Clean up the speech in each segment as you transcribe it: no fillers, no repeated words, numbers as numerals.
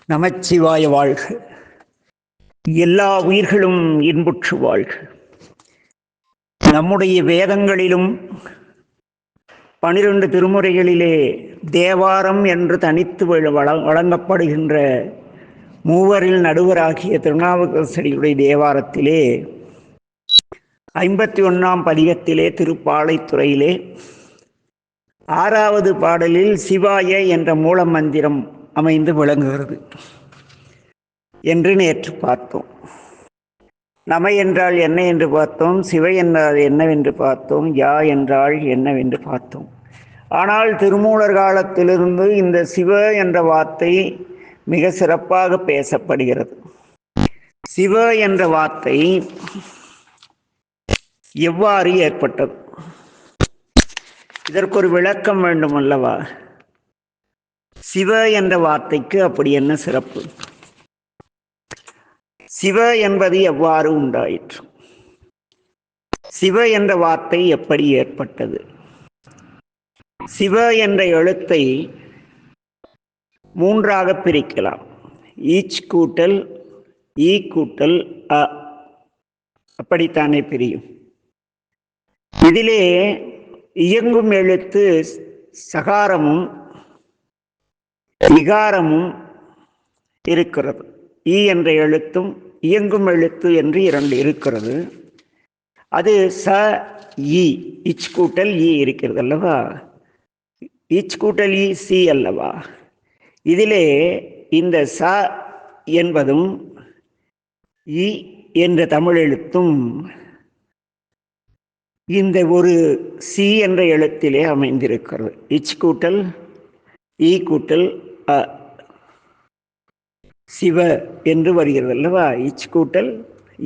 நமச்சிவாய வாழ்க. எல்லா உயிர்களும் இன்புற்று வாழ்க. நம்முடைய வேதங்களிலும் 12 திருமுறைகளிலே தேவாரம் என்று தனித்து வழங்கப்படுகின்ற மூவரில் நடுவராகிய திருநாவுக்கரசருடைய தேவாரத்திலே 51ஆம் பதிகத்திலே திருப்பாலைத்துறையிலே 6வது பாடலில் சிவாய என்ற மூல மந்திரம் அமைந்து விளங்குகிறது என்று நேற்று பார்த்தோம். நம என்றால் என்ன என்று பார்த்தோம், சிவ என்றால் என்னவென்று பார்த்தோம், யா என்றால் என்னவென்று பார்த்தோம். ஆனால் திருமூலர் காலத்திலிருந்து இந்த சிவ என்ற வார்த்தை மிக சிறப்பாக பேசப்படுகிறது. சிவ என்ற வார்த்தை எவ்வாறு ஏற்பட்டது? இதற்கு ஒரு விளக்கம் வேண்டும் அல்லவா? சிவ என்ற வார்த்தைக்கு அப்படி என்ன சிறப்பு? சிவ என்பது எவ்வாறு உண்டாயிற்று? சிவ என்ற வார்த்தை எப்படி ஏற்பட்டது? சிவ என்ற எழுத்தை 3ஆக பிரிக்கலாம். ஈச் கூட்டல் ஈ கூட்டல் அ, அப்படித்தானே பிரியும். இதிலே இயங்கும் எழுத்து சகாரமும் விகாரமும் இருக்கிறது. ஈ என்ற எழுத்தும் இயங்கும் எழுத்து என்று 2 இருக்கிறது. அது ச ஈ, இச் கூட்டல் ஈ இருக்கிறது அல்லவா? இச் கூட்டல் ஈ சி அல்லவா? இதிலே இந்த ச என்பதும் ஈ என்ற தமிழ் எழுத்தும் இந்த ஒரு சி என்ற எழுத்திலே அமைந்திருக்கிறது. இச் கூட்டல் ஈ கூட்டல் அ, சிவ என்று வருகிறது அல்லவா? இச் கூட்டல்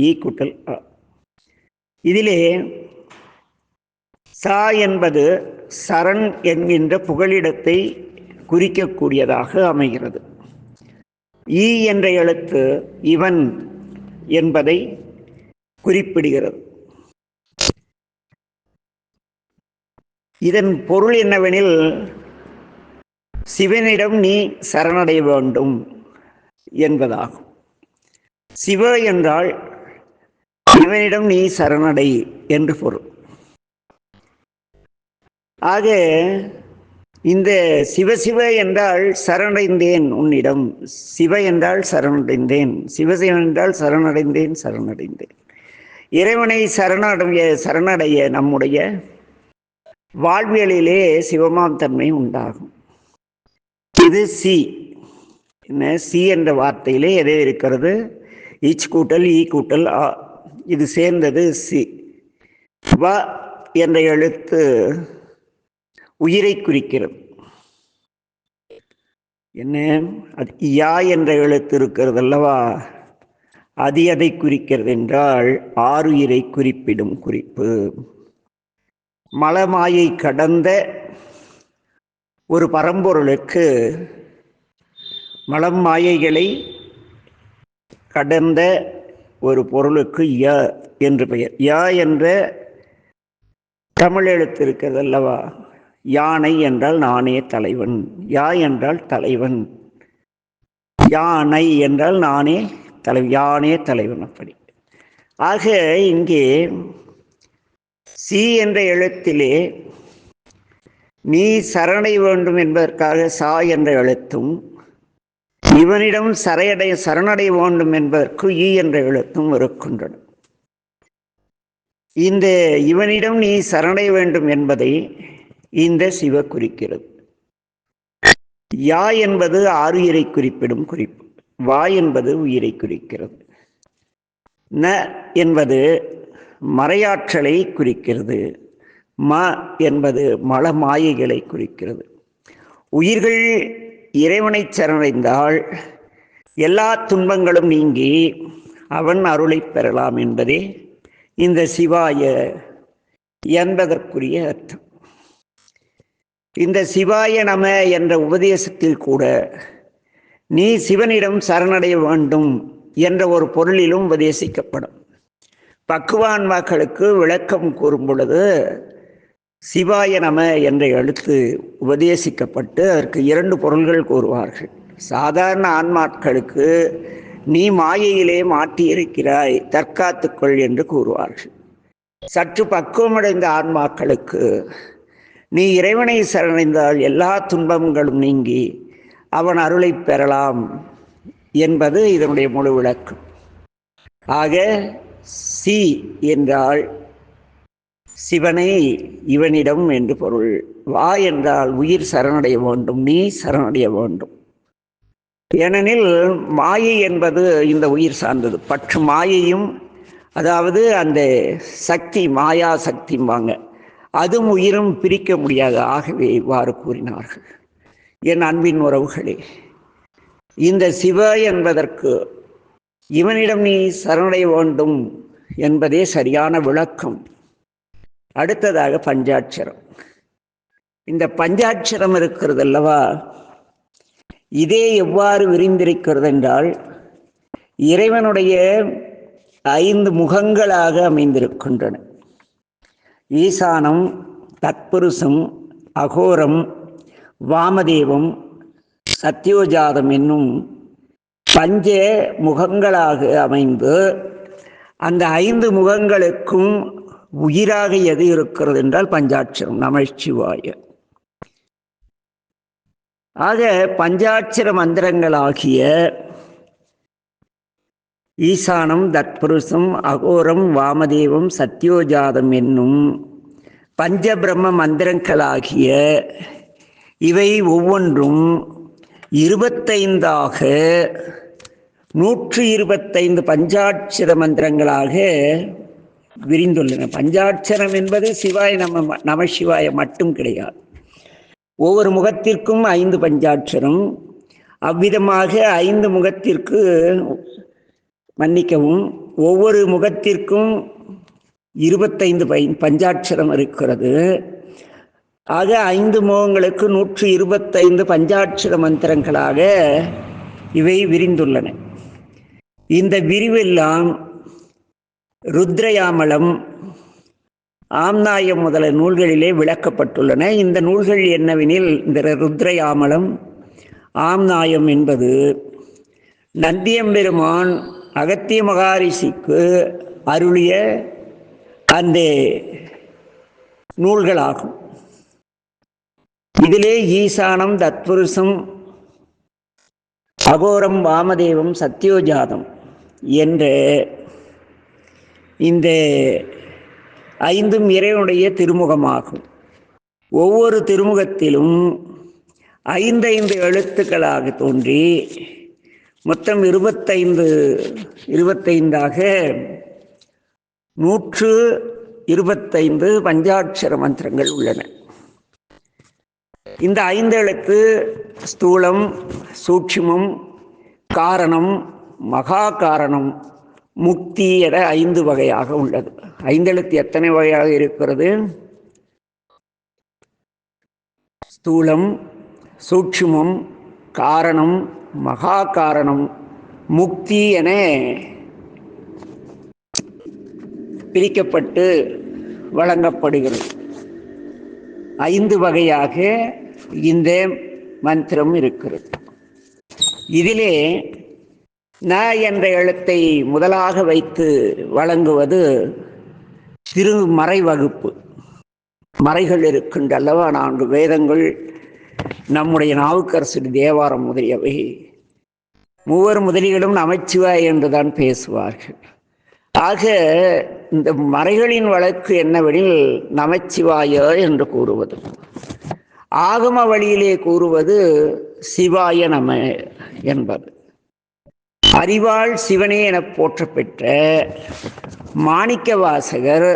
ஈ கூட்டல் அ. இதிலே சா என்பது சரண் என்கின்ற புகலிடத்தை குறிக்கக்கூடியதாக அமைகிறது. ஈ என்ற எழுத்து இவன் என்பதை குறிப்பிடுகிறது. இதன் பொருள் என்னவெனில், சிவனிடம் நீ சரணடைய வேண்டும் என்பதாகும். சிவ என்றால் இவனிடம் நீ சரணடை என்று பொருள். ஆக இந்த சிவசிவ என்றால் சரணடைந்தேன் உன்னிடம், சிவ என்றால் சரணடைந்தேன், சிவசிவ என்றால் சரணடைந்தேன் சரணடைந்தேன். இறைவனை சரணடைய நம்முடைய வாழ்வியலிலே சிவமாம் தன்மை உண்டாகும். இது சி. சி என்ற வார்த்தையிலே எது இருக்கிறது? இச் கூட்டல் ஈ கூட்டல் ஆ, இது சேர்ந்தது சி. வ என்ற எழுத்து உயிரை குறிக்கிறது. என்ன? அது யா என்ற எழுத்து இருக்கிறது அல்லவா? அது எதை குறிக்கிறது என்றால் ஆறுயிரை குறிப்பிடும் குறிப்பு. மலமாயை கடந்த ஒரு பரம்பொருளுக்கு மலம் மாயைகளை கடந்த ஒரு பொருளுக்கு ய என்று பெயர். யா என்ற தமிழ் எழுத்து இருக்கிறது அல்லவா? யானை என்றால் நானே தலைவன். யா என்றால் தலைவன், யானை என்றால் நானே தலைவன், யானே தலைவன். அப்படி ஆக இங்கே சி என்ற எழுத்திலே நீ சரணை வேண்டும் என்பதற்காக சா என்ற எழுத்தும், இவனிடம் சரணடைய வேண்டும் என்பதற்கு ஈ என்ற எழுத்தும் இருக்கின்றன. இந்த இவனிடம் நீ சரணடைய வேண்டும் என்பதை இந்த சிவ குறிக்கிறது. யா என்பது ஆறுயிரை குறிப்பிடும் குறிப்பு. வா என்பது உயிரை குறிக்கிறது. ந என்பது மறையாற்றலை குறிக்கிறது. ம என்பது மல மாயைகளை குறிக்கிறது. உயிர்கள் இறைவனை சரணடைந்தால் எல்லா துன்பங்களும் நீங்கி அவன் அருளை பெறலாம் என்பதே இந்த சிவாய என்பதற்குரிய அர்த்தம். இந்த சிவாய நம என்ற உபதேசத்தில் கூட நீ சிவனிடம் சரணடைய வேண்டும் என்ற ஒரு பொருளிலும் உபதேசிக்கப்படும். பக்குவான்மாக்களுக்கு விளக்கம் கூறும் பொழுது சிவாய நம என்ற எழுத்து உபதேசிக்கப்பட்டு அதற்கு 2 பொருள்கள் கூறுவார்கள். சாதாரண ஆன்மாக்களுக்கு நீ மாயையிலே மாட்டியிருக்கிறாய், தற்காத்துக்கொள் என்று கூறுவார்கள். சற்று பக்குவமடைந்த ஆன்மாக்களுக்கு நீ இறைவனை சரணடைந்தால் எல்லா துன்பங்களும் நீங்கி அவன் அருளை பெறலாம் என்பது இதனுடைய முழு விளக்கம். ஆக சி என்றால் சிவனை இவனிடம் என்று பொருள். வா என்றால் உயிர் சரணடைய வேண்டும், நீ சரணடைய வேண்டும். ஏனெனில் மாயை என்பது இந்த உயிர் சார்ந்தது. பற்று மாயையும், அதாவது அந்த சக்தி மாயா சக்திம்பாங்க, அதுவும் உயிரும் பிரிக்க முடியாது. ஆகவே இவ்வாறு கூறினார்கள். என் அன்பின் உறவுகளே, இந்த சிவ என்பதற்கு இவனிடம் நீ சரணடைய வேண்டும் என்பதே சரியான விளக்கம். அடுத்ததாக பஞ்சாட்சரம். இந்த பஞ்சாட்சரம் இருக்கிறது அல்லவா, இதே எவ்வாறு விரிந்திருக்கிறது என்றால் இறைவனுடைய 5 முகங்களாக அமைந்திருக்கின்றன. ஈசானம், தத்புருஷம், அகோரம், வாமதேவம், சத்யோஜாதம் என்னும் பஞ்ச முகங்களாக அமைந்து அந்த 5 முகங்களுக்கும் உயிராக எது இருக்கிறது என்றால் பஞ்சாட்சரம், நமசிவாய. ஆக பஞ்சாட்சர மந்திரங்களாகிய ஈசானம், தத்புருஷம், அகோரம், வாமதேவம், சத்யோஜாதம் என்னும் பஞ்சபிரம்ம மந்திரங்களாகிய இவை ஒவ்வொன்றும் 25ஆக 125 பஞ்சாட்சர மந்திரங்களாக விரிந்துள்ளன. பஞ்சாட்சரம் என்பது சிவாய நமசிவாய மட்டும் கிடையாது. ஒவ்வொரு முகத்திற்கும் 5 பஞ்சாட்சரம். அவ்விதமாக 5 முகத்திற்கு மன்னிக்கவும், ஒவ்வொரு முகத்திற்கும் 25 பஞ்சாட்சரம் இருக்கிறது. ஆக 5 முகங்களுக்கு 125 பஞ்சாட்சர மந்திரங்களாக இவை விரிந்துள்ளன. இந்த விரிவெல்லாம் ருத்ரயாமலம், ஆம்நாயம் முதல நூல்களிலே விளக்கப்பட்டுள்ளன. இந்த நூல்கள் என்னவெனில், இந்த ருத்ரயாமலம், ஆம்நாயம் என்பது நந்தியம்பெருமான் அகத்திய மகாரிஷிக்கு அருளிய அந்த நூல்களாகும். இதிலே ஈசானம், தத்புருஷம், அகோரம், வாமதேவம், சத்யோஜாதம் என்ற இந்த 5ம் இறைவனுடைய திருமுகமாகும். ஒவ்வொரு திருமுகத்திலும் 5 எழுத்துக்களாக தோன்றி மொத்தம் 25ஆக 125 பஞ்சாட்சர மந்திரங்கள் உள்ளன. இந்த 5 எழுத்து ஸ்தூலம், சூட்சுமம், காரணம், மகா காரணம், முக்தி என 5 வகையாக உள்ளது. 5 எழுத்து எத்தனை வகையாக இருக்கிறது? ஸ்தூலம், சூட்சுமம், காரணம், மகா காரணம், முக்தி என பிரிக்கப்பட்டு வழங்கப்படுகிறது. 5 வகையாக இந்த மந்திரம் இருக்கிறது. இதிலே ந என்ற எழுத்தை முதலாக வைத்து வழங்குவது திருமறை வகுப்பு. மறைகள் இருக்கின்றல்லவா, 4 வேதங்கள், நம்முடைய நாவுக்கரசர் தேவாரம் முதலியவை. மூவர் முதலிகளும் நமச்சிவாய் என்றுதான் பேசுவார்கள். ஆக இந்த மறைகளின் வழக்கு என்னவெனில் நமச்சிவாய என்று கூறுவது. ஆகம வழியிலே கூறுவது சிவாய நம என்பது. அறிவாள் சிவனே என போற்ற பெற்ற மாணிக்க வாசகர்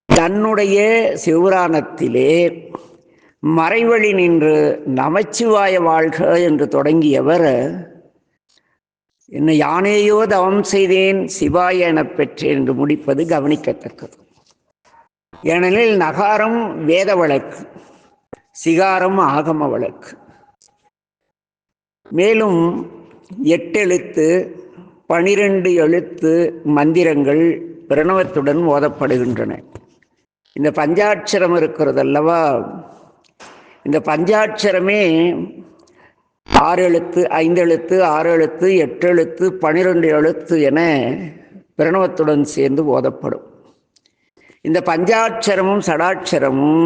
தன்னுடைய சிவபுராணத்திலே மறைவழி நின்று நமச்சிவாய வாழ்க என்று தொடங்கியவர் என்ன யானேயோ தவம் செய்தேன் சிவாய எனப் பெற்றேன் என்று முடிப்பது கவனிக்கத்தக்கது. ஏனெனில் நகாரம் வேத வழக்கு, சிகாரம் ஆகம வழக்கு. மேலும் 8 எழுத்து 12 எழுத்து மந்திரங்கள் பிரணவத்துடன் ஓதப்படுகின்றன. இந்த பஞ்சாட்சரம் இருக்கிறது அல்லவா, இந்த பஞ்சாட்சரமே 6 எழுத்து, 5 எழுத்து, 6 எழுத்து, 8 எழுத்து, 12 எழுத்து என பிரணவத்துடன் சேர்ந்து ஓதப்படும். இந்த பஞ்சாட்சரமும் சடாட்சரமும்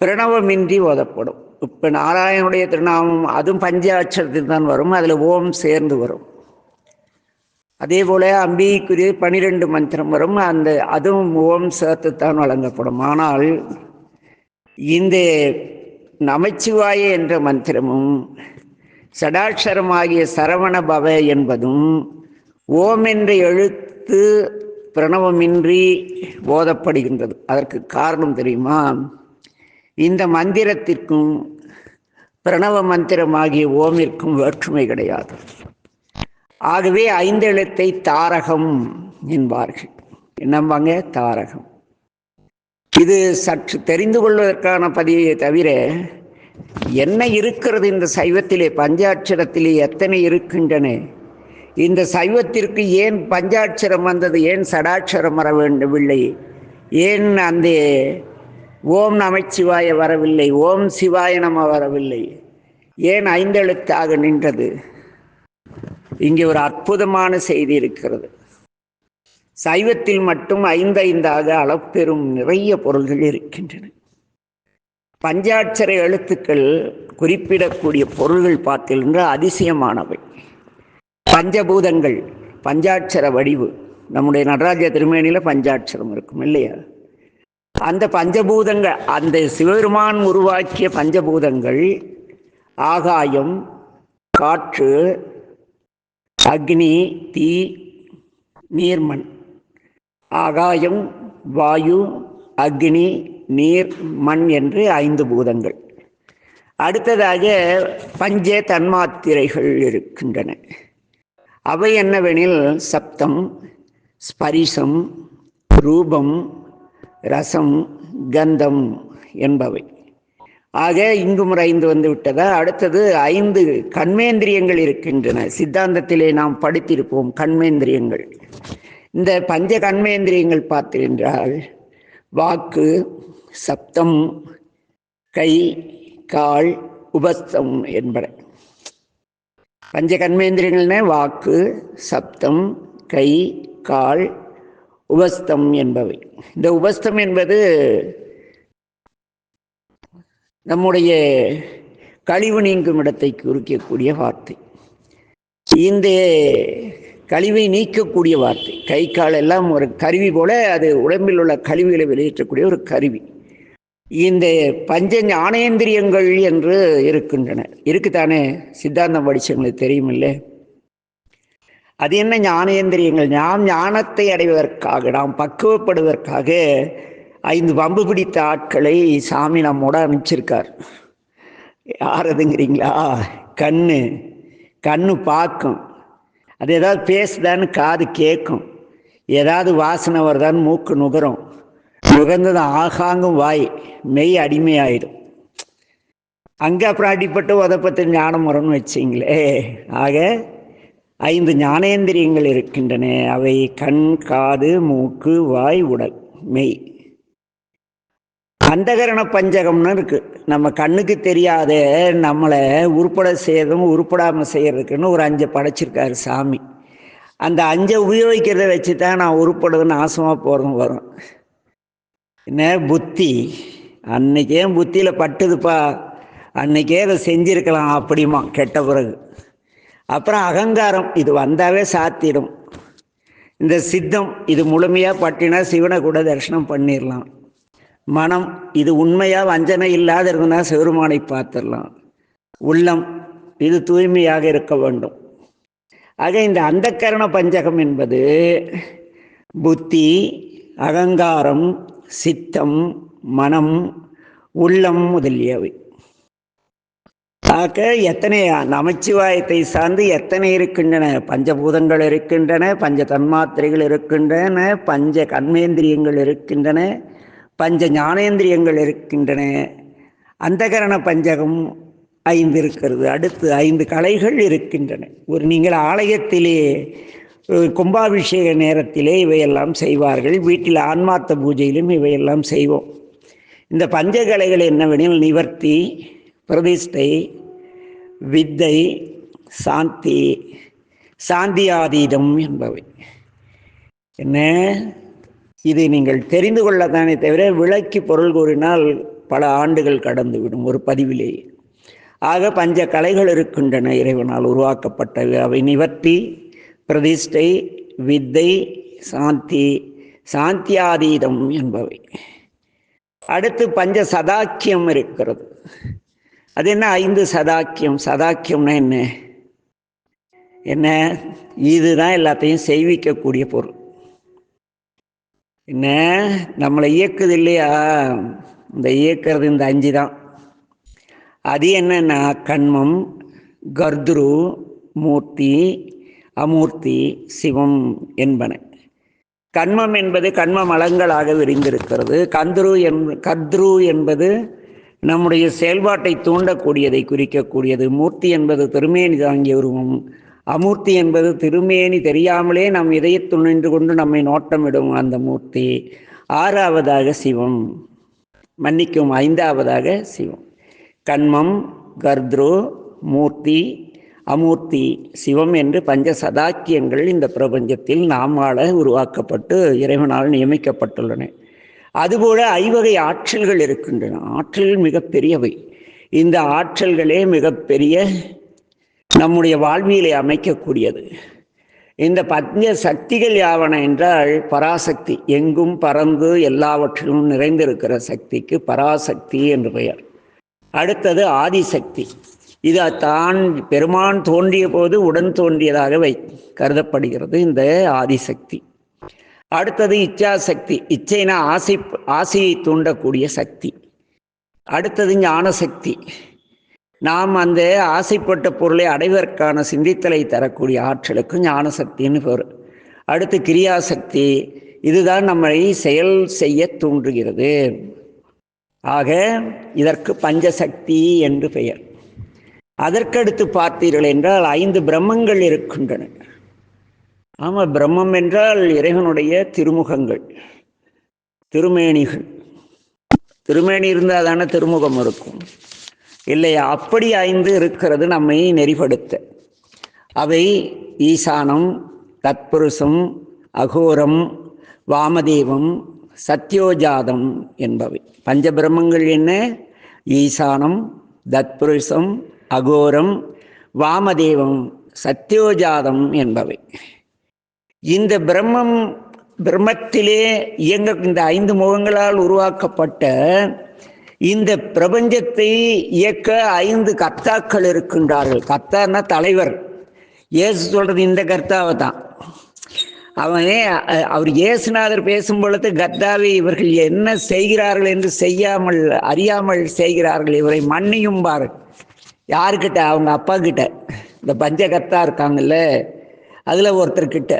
பிரணவமின்றி ஓதப்படும். இப்போ நாராயணனுடைய திருநாமம் அதுவும் பஞ்சாட்சரத்தில் தான் வரும், அதில் ஓம் சேர்ந்து வரும். அதே போல அம்பிகைக்குரிய 12 மந்திரம் வரும், அதுவும் ஓம் சேர்த்துத்தான் வழங்கப்படும். ஆனால் இந்த நமச்சிவாய என்ற மந்திரமும் சடாட்சரமாகிய சரவண பவ என்பதும் ஓம் என்ற எழுத்து பிரணவமின்றி ஓதப்படுகின்றது. அதற்கு காரணம் தெரியுமா? இந்த மந்திரத்திற்கும் பிரணவ மந்திரமாகிய ஓமிற்கும் வேற்றுமை கிடையாது. ஆகவே 5 எழுத்தை தாரகம் என்பார்கள். என்னம்பாங்க? தாரகம். இது சற்று தெரிந்து கொள்வதற்கான பதிவை தவிர என்ன இருக்கிறது இந்த சைவத்திலே, பஞ்சாட்சரத்திலே எத்தனை இருக்கின்றன, இந்த சைவத்திற்கு ஏன் பஞ்சாட்சரம் வந்தது, ஏன் சடாட்சரம் வர வேண்டவில்லை, ஏன் அந்த ஓம் நமச்சிவாய வரவில்லை, ஓம் சிவாய நம வரவில்லை, ஏன் 5 எழுத்தாக நின்றது? இங்கே ஒரு அற்புதமான செய்தி இருக்கிறது. சைவத்தில் மட்டும் 5 அளப்பெரும் நிறைய பொருள்கள் இருக்கின்றன. பஞ்சாட்சர எழுத்துக்கள் குறிப்பிடக்கூடிய பொருள்கள் பார்த்தீங்கன்னா அதிசயமானவை. பஞ்சபூதங்கள், பஞ்சாட்சர வடிவு. நம்முடைய நடராஜ திருமேனியில் பஞ்சாட்சரம் இருக்கும் இல்லையா? அந்த பஞ்சபூதங்கள், அந்த சிவபெருமான் உருவாக்கிய பஞ்சபூதங்கள் ஆகாயம், காற்று, அக்னி, தீ, நீர்மண். ஆகாயம், வாயு, அக்னி, நீர், மண் என்று 5 பூதங்கள். அடுத்ததாக பஞ்ச தன்மாத்திரைகள் இருக்கின்றன. அவை என்னவெனில் சப்தம், ஸ்பரிசம், ரூபம், ரசம், கந்தம் என்பவை. ஆக இங்கு முறை 5 வந்து விட்டதா? அடுத்தது 5 கண்மேந்திரியங்கள் இருக்கின்றன. சித்தாந்தத்திலே நாம் படித்திருப்போம் கண்மேந்திரியங்கள். இந்த பஞ்ச கண்மேந்திரியங்கள் பார்த்தீர்கள் வாக்கு, சப்தம், கை, கால், உபஸ்தம் என்பன. பஞ்ச கண்மேந்திரியங்கள்னா வாக்கு, சப்தம், கை, கால், உபஸ்தம் என்பவை. இந்த உபஸ்தம் என்பது நம்முடைய கழிவு நீங்கும் இடத்தை குறிக்கக்கூடிய வார்த்தை. இந்த கழிவை நீக்கக்கூடிய வார்த்தை. கை கால் எல்லாம் ஒரு கருவி போல, அது உடம்பில் உள்ள கழிவுகளை வெளியேற்றக்கூடிய ஒரு கருவி. இந்த பஞ்ச ஞானேந்திரியங்கள் என்று இருக்கின்றன. இருக்குதானே? சித்தாந்தம் படிச்சவங்களுக்கு தெரியுமில்ல? அது என்ன ஞானேந்திரியங்கள்? ஞானத்தை அடைவதற்காக, நாம் பக்குவப்படுவதற்காக 5 வம்பு பிடித்த ஆட்களை சாமி நம்மோட அனுப்பிச்சிருக்கார். யாரதுங்கிறீங்களா? கண்ணு பார்க்கும், அது ஏதாவது பேசுதான்னு காது கேட்கும், ஏதாவது வாசனை வருதான்னு மூக்கு நுகரும், நுகர்ந்தது ஆகாங்கும் வாய், மெய் அடிமையாயிடும். அங்கே அப்புறம் அடிப்பட்டு உதப்பத்து ஞானம் வரும்னு வச்சிங்களே. ஆக 5 ஞானேந்திரியங்கள் இருக்கின்றன. அவை கண், காது, மூக்கு, வாய், உடல், மெய். அந்தகரண பஞ்சகம்னு இருக்கு. நம்ம கண்ணுக்கு தெரியாத நம்மளை உருப்பட செய்யறதும் உருப்படாமல் செய்யறதுக்குன்னு ஒரு 5 படைச்சிருக்காரு சாமி. அந்த 5 உபயோகிக்கிறத வச்சு தான் நான் உருப்படுதுன்னு நாசமாக போகிறதும் வரும். என்ன புத்தி, அன்னைக்கே புத்தியில் பட்டுதுப்பா, அன்னைக்கே அதை செஞ்சிருக்கலாம் அப்படிமா கெட்ட பிறகு. அப்புறம் அகங்காரம், இது வந்தாவே சாத்திடும். இந்த சித்தம், இது முழுமையாக பட்டினா சிவனை கூட தரிசனம் பண்ணிடலாம். மனம், இது உண்மையாக வஞ்சனை இல்லாத இருக்குன்னா சிவருமானை பார்த்துடலாம். உள்ளம், இது தூய்மையாக இருக்க வேண்டும். ஆக இந்த அந்தக்கரண பஞ்சகம் என்பது புத்தி, அகங்காரம், சித்தம், மனம், உள்ளம் முதலியவை. ஆக எத்தனை நமச்சிவாயத்தை சார்ந்து எத்தனை இருக்கின்றன? பஞ்சபூதங்கள் இருக்கின்றன, பஞ்ச தன்மாத்திரைகள் இருக்கின்றன, பஞ்ச கர்மேந்திரியங்கள் இருக்கின்றன, பஞ்ச ஞானேந்திரியங்கள் இருக்கின்றன. அந்தகரண பஞ்சகம் 5 இருக்கிறது. அடுத்து 5 கலைகள் இருக்கின்றன. நீங்கள் ஆலயத்திலே கும்பாபிஷேக நேரத்திலே இவையெல்லாம் செய்வார்கள். வீட்டில் ஆன்மார்த்த பூஜையிலும் இவையெல்லாம் செய்வோம். இந்த பஞ்சகலைகள் என்னவெனில் நிவர்த்தி, பிரதிஷ்டை, வித்தை, சாந்தி, சாந்தியாதீதம் என்பவை. என்ன, இது நீங்கள் தெரிந்து கொள்ளத்தானே தவிர விளக்கி பொருள் கூறினால் பல ஆண்டுகள் கடந்துவிடும் ஒரு பதிவிலேயே. ஆக பஞ்ச கலைகள் இருக்கின்றன இறைவனால் உருவாக்கப்பட்டவை. அவை நிவர்த்தி, பிரதிஷ்டை, வித்தை, சாந்தி, சாந்தியாதீதம் என்பவை. அடுத்து பஞ்ச சதாக்கியம் இருக்கிறது. அது என்ன? 5 சதாக்கியம். சதாக்கியம்னா என்ன? என்ன? இதுதான் எல்லாத்தையும் செய்விக்கக்கூடிய பொருள். என்ன, நம்மளை இயக்குது இல்லையா? இந்த இயக்கிறது இந்த 5 தான். அது என்னன்னா கண்மம், கர்த்ரு, மூர்த்தி, அமூர்த்தி, சிவம் என்பன. கண்மம் என்பது கண்ம மலங்களாக விரிந்திருக்கிறது. கர்த்ரு என்பது நம்முடைய செயல்பாட்டை தூண்டக்கூடியதை குறிக்கக்கூடியது. மூர்த்தி என்பது திருமேனி தாங்கிய உருவம். அமூர்த்தி என்பது திருமேனி தெரியாமலே நம் இதயத்துள் நின்று கொண்டு நம்மை நோட்டமிடும் அந்த மூர்த்தி. 6வதாக சிவம், மன்னிக்கும் 5வதாக சிவம். கண்மம், கர்த்ரு, மூர்த்தி, அமூர்த்தி, சிவம் என்று பஞ்ச சதாக்கியங்கள் இந்த பிரபஞ்சத்தில் நாமால உருவாக்கப்பட்டு இறைவனால் நியமிக்கப்பட்டுள்ளன. அதுபோல 5 ஆற்றல்கள் இருக்கின்றன. ஆற்றல்கள் மிகப்பெரியவை. இந்த ஆற்றல்களே மிகப்பெரிய நம்முடைய வாழ்வியலை அமைக்கக்கூடியது. இந்த பஞ்ச சக்திகள் யாவன என்றால் பராசக்தி, எங்கும் பறந்து எல்லாவற்றிலும் நிறைந்திருக்கிற சக்திக்கு பராசக்தி என்று பெயர். அடுத்தது ஆதிசக்தி. இது தான் பெருமான் தோன்றிய போது உடன் தோன்றியதாக கருதப்படுகிறது இந்த ஆதிசக்தி. அடுத்தது இச்சாசக்தி. இச்சைனா ஆசையை தூண்டக்கூடிய சக்தி. அடுத்தது ஞானசக்தி. நாம் அந்த ஆசைப்பட்ட பொருளை அடைவதற்கான சிந்தித்தலை தரக்கூடிய ஆற்றலுக்கு ஞானசக்தின்னு பேர். அடுத்து கிரியாசக்தி. இதுதான் நம்மை செயல் செய்ய தூண்டுகிறது. ஆக இதற்கு பஞ்சசக்தி என்று பெயர். அதற்கடுத்து பார்த்தீர்கள் என்றால் 5 பிரம்மங்கள் இருக்கின்றன. ஆமாம், பிரம்மம் என்றால் இறைவனுடைய திருமுகங்கள், திருமேனிகள். திருமேனி இருந்தால் தானே திருமுகம் இருக்கும் இல்லையா? அப்படி 5 இருக்கிறது நம்மை நெறிப்படுத்த. அவை ஈசானம், தத்புருஷம், அகோரம், வாமதேவம், சத்யோஜாதம் என்பவை. பஞ்சபிரம்மங்கள் என்ன? ஈசானம், தத்புருஷம், அகோரம், வாமதேவம், சத்யோஜாதம் என்பவை. இந்த பிரம்மத்திலே இயங்க இந்த 5 முகங்களால் உருவாக்கப்பட்ட இந்த பிரபஞ்சத்தை இயக்க 5 கர்த்தாக்கள் இருக்கின்றார்கள். கர்த்தான்னா தலைவர். இயேசு சொல்றது இந்த கர்த்தாவை தான். அவர் இயேசுநாதர் பேசும் பொழுது கர்த்தாவை இவர்கள் என்ன செய்கிறார்கள் என்று செய்யாமல் அறியாமல் செய்கிறார்கள், இவரை மன்னியும் பாரு. யாருக்கிட்ட? அவங்க அப்பா கிட்ட. இந்த பஞ்சகர்த்தா இருக்காங்கல்ல, அதுல ஒருத்தர்கிட்ட.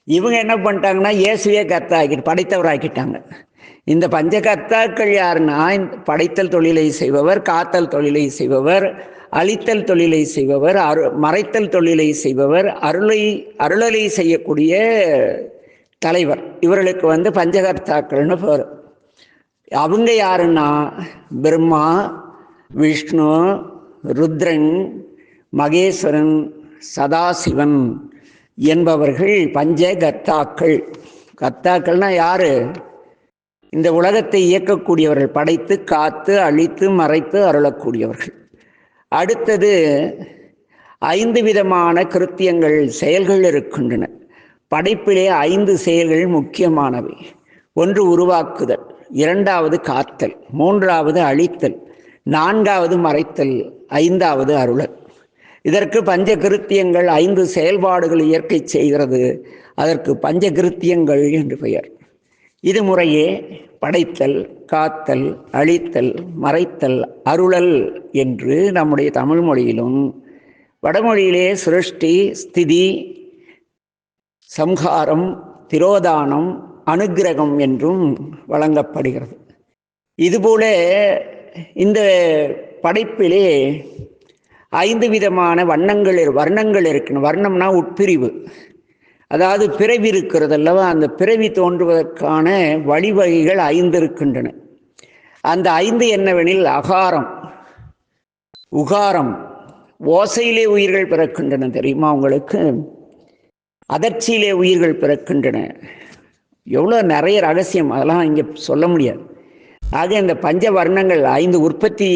இவங்க என்ன பண்ணிட்டாங்கன்னா இயேசுவே கர்த்தா படைத்தவர் ஆக்கிட்டாங்க. இந்த பஞ்சகர்த்தாக்கள் யாருன்னா, படைத்தல் தொழிலை செய்பவர், காத்தல் தொழிலை செய்பவர், அழித்தல் தொழிலை செய்பவர், மறைத்தல் தொழிலை செய்பவர், அருளலை செய்யக்கூடிய தலைவர். இவர்களுக்கு பஞ்சகர்த்தாக்கள்னு பேர். அவங்க யாருன்னா பிரம்மா, விஷ்ணு, ருத்ரன், மகேஸ்வரன், சதாசிவன் என்பவர்கள் பஞ்சகர்த்தாக்கள். கர்த்தாக்கள்னா யாரு? இந்த உலகத்தை இயக்கக்கூடியவர்கள், படைத்து காத்து அழித்து மறைத்து அருளக்கூடியவர்கள். அடுத்தது 5 விதமான கிருத்தியங்கள், செயல்கள் இருக்கின்றன. படைப்பிலே 5 செயல்கள் முக்கியமானவை. ஒன்று உருவாக்குதல், 2வது காத்தல், 3வது அழித்தல், 4வது மறைத்தல், 5வது அருளல். இதற்கு பஞ்சகிருத்தியங்கள், 5 செயல்பாடுகள் இயற்கை செய்கிறது. அதற்கு பஞ்சகிருத்தியங்கள் என்று பெயர். இது முறையே படைத்தல், காத்தல், அழித்தல், மறைத்தல், அருளல் என்று நம்முடைய தமிழ் மொழியிலும், வடமொழியிலே சிருஷ்டி, ஸ்திதி, சம்ஹாரம், திரோதானம், அனுக்கிரகம் என்றும் வழங்கப்படுகிறது. இதுபோல இந்த படைப்பிலே 5 விதமான வர்ணங்கள் இருக்கின்றன. வர்ணம்னா உட்பிரிவு, அதாவது பிறவி இருக்கிறது அல்லவா? அந்த பிறவி தோன்றுவதற்கான வழிவகைகள் 5 இருக்கின்றன. அந்த 5 என்னவெனில் அகாரம், உகாரம், ஓசையிலே உயிர்கள் பிறக்கின்றன தெரியுமா உங்களுக்கு? அதிர்ச்சியிலே உயிர்கள் பிறக்கின்றன. எவ்வளோ நிறைய ரகசியம், அதெல்லாம் இங்கே சொல்ல முடியாது. ஆக இந்த பஞ்ச வர்ணங்கள் 5 உற்பத்தி,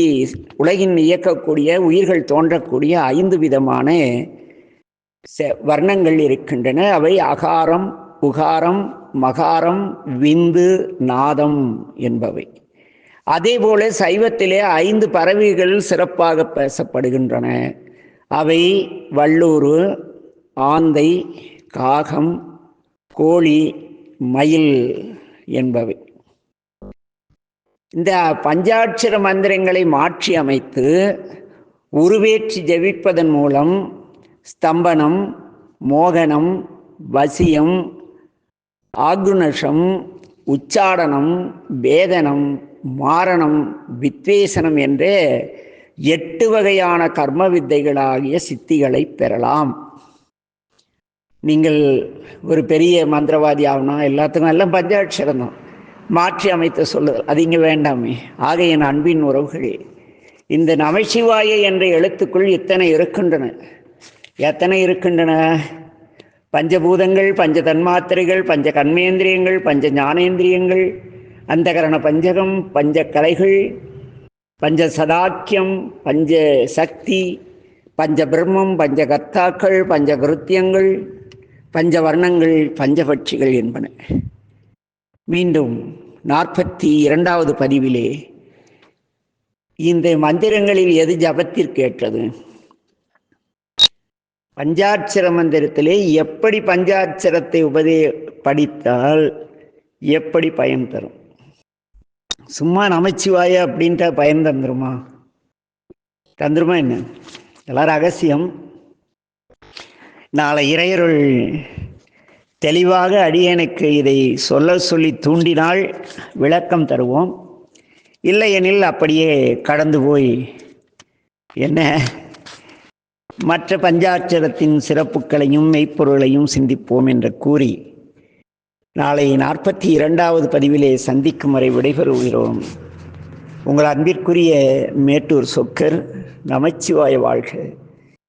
உலகின் இயக்கக்கூடிய உயிர்கள் தோன்றக்கூடிய 5 விதமான வர்ணங்கள் இருக்கின்றன. அவை அகாரம், உகாரம், மகாரம், விந்து, நாதம் என்பவை. அதேபோல சைவத்திலே 5 பறவைகள் சிறப்பாக பேசப்படுகின்றன. அவை வல்லூறு, ஆந்தை, காகம், கோழி, மயில் என்பவை. இந்த பஞ்சாட்சர மந்திரங்களை மாற்றி அமைத்து உருவேற்றி ஜெபிப்பதன் மூலம் ஸ்தம்பனம், மோகனம், வசியம், ஆகுணஷம், உச்சாடனம், வேதனம், மாரணம், வித்வேசனம் என்ற 8 வகையான கர்ம வித்தைகளாகிய சித்திகளை பெறலாம். நீங்கள் ஒரு பெரிய மந்திரவாதி ஆகணும், எல்லாத்துக்கும் எல்லாம் பஞ்சாட்சரம் தான், மாற்றி அமைத்து சொல்லுதல் அது இங்கே வேண்டாமே. ஆக என் அன்பின் உறவுகளே, இந்த நமசிவாய என்ற எழுத்துக்குள் எத்தனை இருக்கின்றன? பஞ்சபூதங்கள், பஞ்ச தன்மாத்திரைகள், பஞ்ச கர்மேந்திரியங்கள், பஞ்ச ஞானேந்திரியங்கள், அந்தகரண பஞ்சகம், பஞ்ச கலைகள், பஞ்ச சதாக்கியம், பஞ்ச சக்தி, பஞ்ச பிரம்மம், பஞ்ச கர்த்தாக்கள், பஞ்ச கிருத்தியங்கள், பஞ்ச வர்ணங்கள், பஞ்சபட்சிகள் என்பன. மீண்டும் 42வது பதிவிலே இந்த மந்திரங்களில் எது ஜபத்திற்கு ஏற்றது? பஞ்சாட்சர மந்திரத்திலே எப்படி பஞ்சாட்சரத்தை படித்தால் எப்படி பயன் தரும்? சும்மா நமச்சிவாய அப்படின்ட்டு பயன் தந்துருமா என்ன? எல்லாம் ரகசியம். நாளை இறையருள் தெளிவாக அடியேனுக்கு இதை சொல்லி தூண்டினால் விளக்கம் தருவோம். இல்லையெனில் அப்படியே கடந்து போய் என்ன மற்ற பஞ்சாட்சரத்தின் சிறப்புகளையும் மெய்ப்பொருளையும் சிந்திப்போம் என்று கூறி நாளை 42வது பதிவிலே சந்திக்கும் வரை விடைபெறுகிறோம். உங்கள் அன்பிற்குரிய மேட்டூர் சொக்கர். நமச்சிவாய வாழ்க.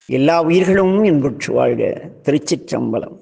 எல்லா உயிர்களும் இன்புற்று வாழ்க. திருச்சிற்றம்பலம்.